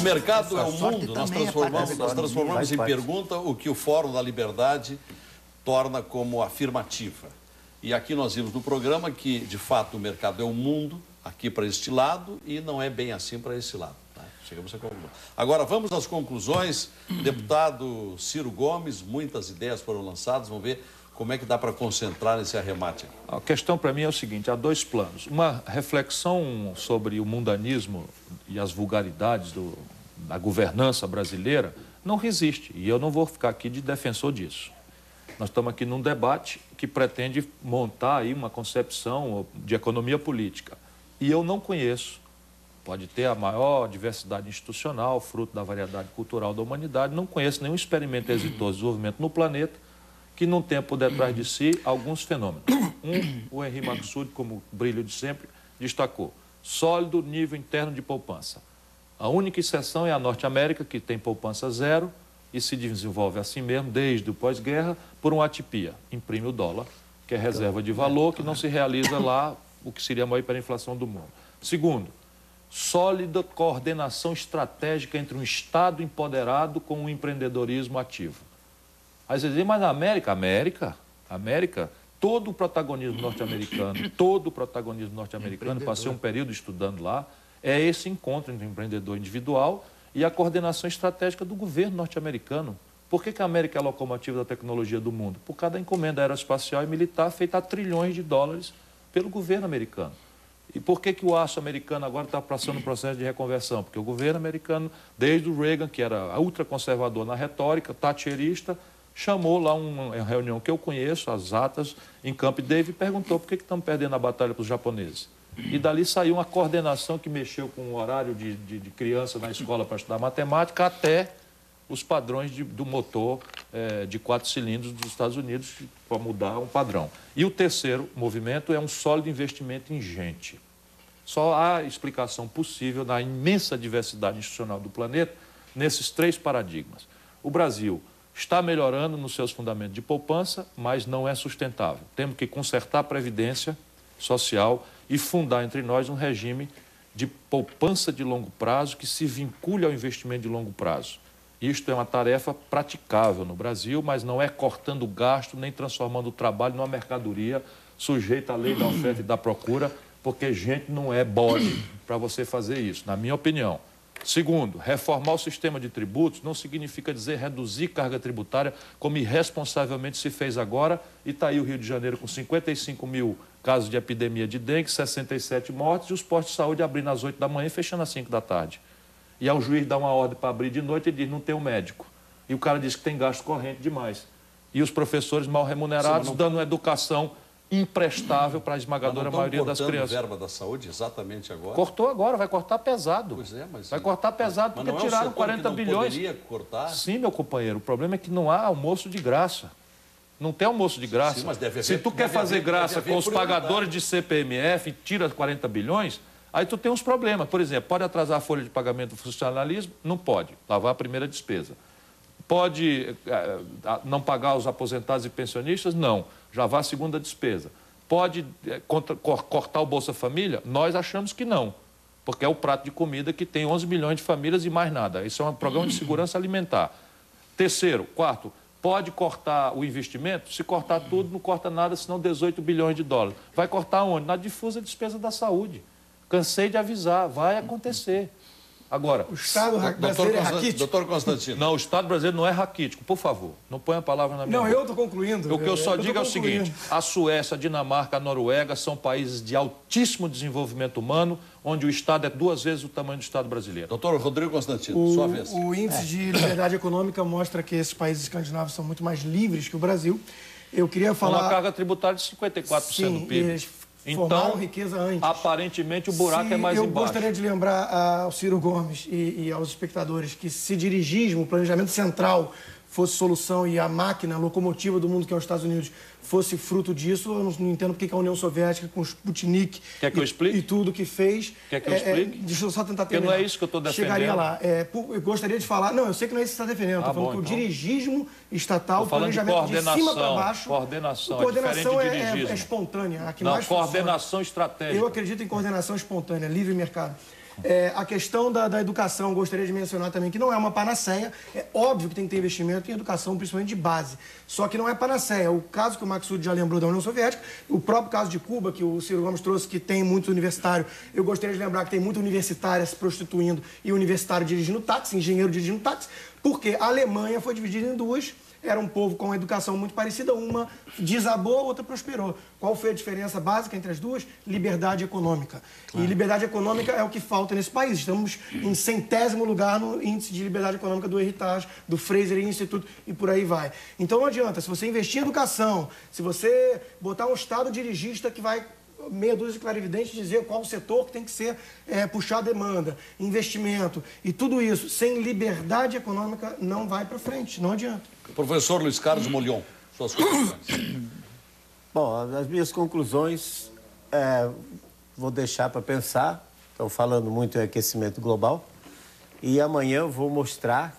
O mercado é o mundo. Nós transformamos em pergunta o que o Fórum da Liberdade torna como afirmativa. E aqui nós vimos no programa que, de fato, o mercado é o mundo, aqui para este lado, e não é bem assim para esse lado. Tá? Chegamos à conclusão. Agora, vamos às conclusões. Deputado Ciro Gomes, muitas ideias foram lançadas, vamos ver como é que dá para concentrar nesse arremate aqui. A questão para mim é o seguinte, há dois planos. Uma reflexão sobre o mundanismo e as vulgaridades da governança brasileira não resiste, e eu não vou ficar aqui de defensor disso. Nós estamos aqui num debate que pretende montar aí uma concepção de economia política. E eu não conheço, pode ter a maior diversidade institucional, fruto da variedade cultural da humanidade, não conheço nenhum experimento exitoso de desenvolvimento no planeta que não tenha por detrás de si alguns fenômenos. O Henri Maxud, como brilho de sempre, destacou: sólido nível interno de poupança. A única exceção é a Norte América, que tem poupança zero e se desenvolve assim mesmo, desde o pós-guerra, por uma atipia. Imprime o dólar, que é reserva de valor, que não se realiza lá, o que seria a maior hiperinflação do mundo. Segundo, sólida coordenação estratégica entre um Estado empoderado com um empreendedorismo ativo. Aí você diz, mas na América, todo o protagonismo norte-americano, passei um período estudando lá, é esse encontro entre o empreendedor individual e a coordenação estratégica do governo norte-americano. Por que a América é a locomotiva da tecnologia do mundo? Por causa da encomenda aeroespacial e militar feita a trilhões de dólares pelo governo americano. E por que o aço americano agora está passando um processo de reconversão? Porque o governo americano, desde o Reagan, que era ultraconservador na retórica, thatcherista, chamou lá uma reunião que eu conheço, as atas, em Camp David, e perguntou por que estamos perdendo a batalha para os japoneses. E dali saiu uma coordenação que mexeu com o horário de criança na escola para estudar matemática, até os padrões do motor de 4 cilindros dos Estados Unidos, para mudar um padrão. E o terceiro movimento é um sólido investimento em gente. Só há explicação possível na imensa diversidade institucional do planeta nesses 3 paradigmas. O Brasil está melhorando nos seus fundamentos de poupança, mas não é sustentável. Temos que consertar a previdência social e fundar entre nós um regime de poupança de longo prazo que se vincule ao investimento de longo prazo. Isto é uma tarefa praticável no Brasil, mas não é cortando gasto nem transformando o trabalho numa mercadoria sujeita à lei da oferta e da procura, porque gente não é bode para você fazer isso, na minha opinião. Segundo, reformar o sistema de tributos não significa dizer reduzir carga tributária, como irresponsavelmente se fez agora, e está aí o Rio de Janeiro com 55 mil casos de epidemia de dengue, 67 mortes, e os postos de saúde abrindo às 8 da manhã e fechando às 5 da tarde. E aí o juiz dá uma ordem para abrir de noite e diz, não tem um médico. E o cara diz que tem gasto corrente demais. E os professores mal remunerados dando uma educação imprestável para a esmagadora maioria das crianças. Verba da saúde exatamente agora? Cortou agora, vai cortar pesado. Pois é, mas... Vai cortar pesado porque tiraram 40 bilhões. Poderia cortar? Sim, meu companheiro, o problema é que não há almoço de graça. Não tem almoço de graça. Sim, mas deve haver, se tu quer fazer graça com os pagadores de CPMF e tira 40 bilhões, aí tu tem uns problemas. Por exemplo, pode atrasar a folha de pagamento do funcionalismo? Não pode. Lavar a primeira despesa. Pode não pagar os aposentados e pensionistas? Não. Já vá a segunda despesa. Pode cortar o Bolsa Família? Nós achamos que não, porque é o prato de comida que tem 11 milhões de famílias e mais nada. Isso é um programa de segurança alimentar. Terceiro, quarto, pode cortar o investimento? Se cortar tudo, não corta nada, senão 18 bilhões de dólares. Vai cortar onde? Na difusa despesa da saúde. Cansei de avisar, vai acontecer. Agora, o Estado brasileiro é raquítico? Doutor Constantino. Não, o Estado brasileiro não é raquítico, por favor. Não ponha a palavra na minha boca. Não, eu estou concluindo. O que eu só digo é o seguinte, a Suécia, a Dinamarca, a Noruega são países de altíssimo desenvolvimento humano, onde o Estado é 2 vezes o tamanho do Estado brasileiro. Doutor Rodrigo Constantino, sua vez. O índice de liberdade econômica mostra que esses países escandinavos são muito mais livres que o Brasil. Eu queria falar... Uma carga tributária de 54% do PIB. Então, riqueza antes. Aparentemente, o buraco é mais embaixo. Eu gostaria de lembrar ao Ciro Gomes e aos espectadores que se dirigismo, o planejamento central, fosse solução e a máquina, a locomotiva do mundo, que é os Estados Unidos, fosse fruto disso, eu não entendo porque a União Soviética, com o Sputnik e tudo que fez... Quer que eu explique? Deixa eu só tentar terminar. Porque não é isso que eu estou defendendo. Chegaria lá. Eu gostaria de falar... Não, eu sei que não é isso que você está defendendo. Estou falando que o dirigismo estatal, o planejamento de cima para baixo... Coordenação é espontânea. A que não, mais coordenação estratégica. Eu acredito em coordenação espontânea, livre mercado. A questão da educação, gostaria de mencionar também que não é uma panaceia. É óbvio que tem que ter investimento em educação, principalmente de base. Só que não é panaceia. O caso que o Maksud já lembrou da União Soviética, o próprio caso de Cuba, que o Ciro Gomes trouxe, que tem muito universitário, eu gostaria de lembrar que tem muito universitária se prostituindo e universitário dirigindo táxi, engenheiro dirigindo táxi, porque a Alemanha foi dividida em duas. Era um povo com uma educação muito parecida, uma desabou, a outra prosperou. Qual foi a diferença básica entre as duas? Liberdade econômica. Claro. E liberdade econômica é o que falta nesse país. Estamos em 100º lugar no índice de liberdade econômica do Heritage, do Fraser Institute e por aí vai. Então não adianta, se você investir em educação, se você botar um Estado dirigista que vai meia dúzia de clarividentes dizer qual o setor que tem que ser puxar a demanda, investimento e tudo isso, sem liberdade econômica, não vai para frente, não adianta. Professor Luiz Carlos Molion, suas conclusões. Bom, as minhas conclusões vou deixar para pensar. Estão falando muito em aquecimento global. E amanhã eu vou mostrar